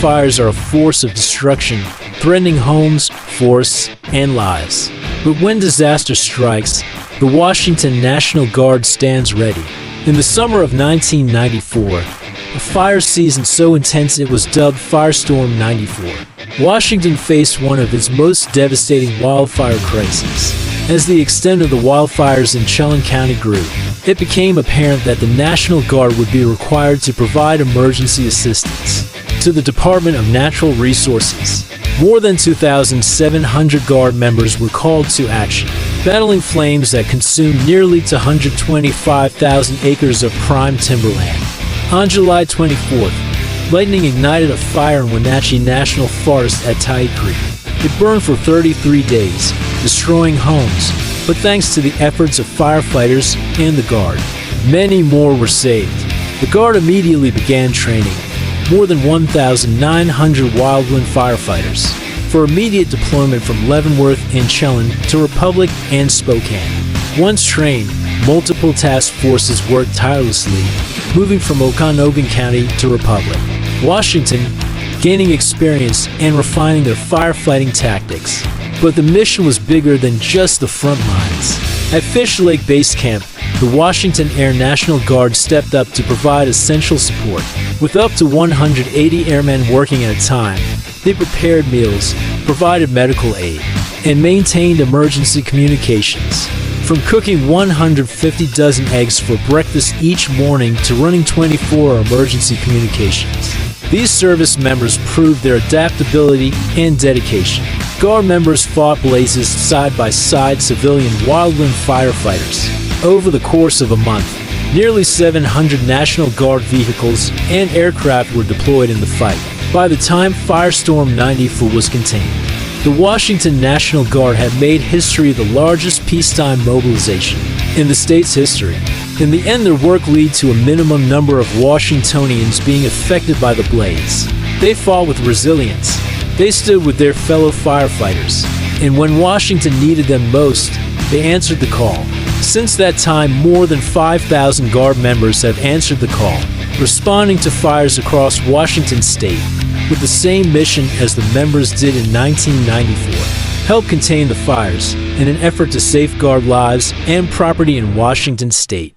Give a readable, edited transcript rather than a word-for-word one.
wildfires are a force of destruction, threatening homes, forests, and lives. But when disaster strikes, the Washington National Guard stands ready. In the summer of 1994, a fire season so intense it was dubbed Firestorm 94. Washington faced one of its most devastating wildfire crises. As the extent of the wildfires in Chelan County grew, it became apparent that the National Guard would be required to provide emergency assistance to the Department of Natural Resources. More than 2,700 Guard members were called to action, battling flames that consumed nearly 125,000 acres of prime timberland. On July 24th, lightning ignited a fire in Wenatchee National Forest at Tai Creek. It burned for 33 days, destroying homes, but thanks to the efforts of firefighters and the Guard, many more were saved. The Guard immediately began training more than 1,900 wildland firefighters for immediate deployment from Leavenworth and Chelan to Republic and Spokane. Once trained, multiple task forces worked tirelessly, moving from Okanogan County to Republic, Washington, gaining experience and refining their firefighting tactics. But the mission was bigger than just the front lines. At Fish Lake Base Camp, the Washington Air National Guard stepped up to provide essential support. With up to 180 airmen working at a time, they prepared meals, provided medical aid, and maintained emergency communications. From cooking 150 dozen eggs for breakfast each morning to running 24-hour emergency communications, these service members proved their adaptability and dedication. Guard members fought blazes side by side civilian wildland firefighters. Over the course of a month, nearly 700 National Guard vehicles and aircraft were deployed in the fight. By the time Firestorm 94 was contained, the Washington National Guard had made history the largest peacetime mobilization in the state's history. In the end, their work led to a minimum number of Washingtonians being affected by the blaze. They fought with resilience. They stood with their fellow firefighters, and when Washington needed them most, they answered the call. Since that time, more than 5,000 Guard members have answered the call, responding to fires across Washington state with the same mission as the members did in 1994, help contain the fires in an effort to safeguard lives and property in Washington state.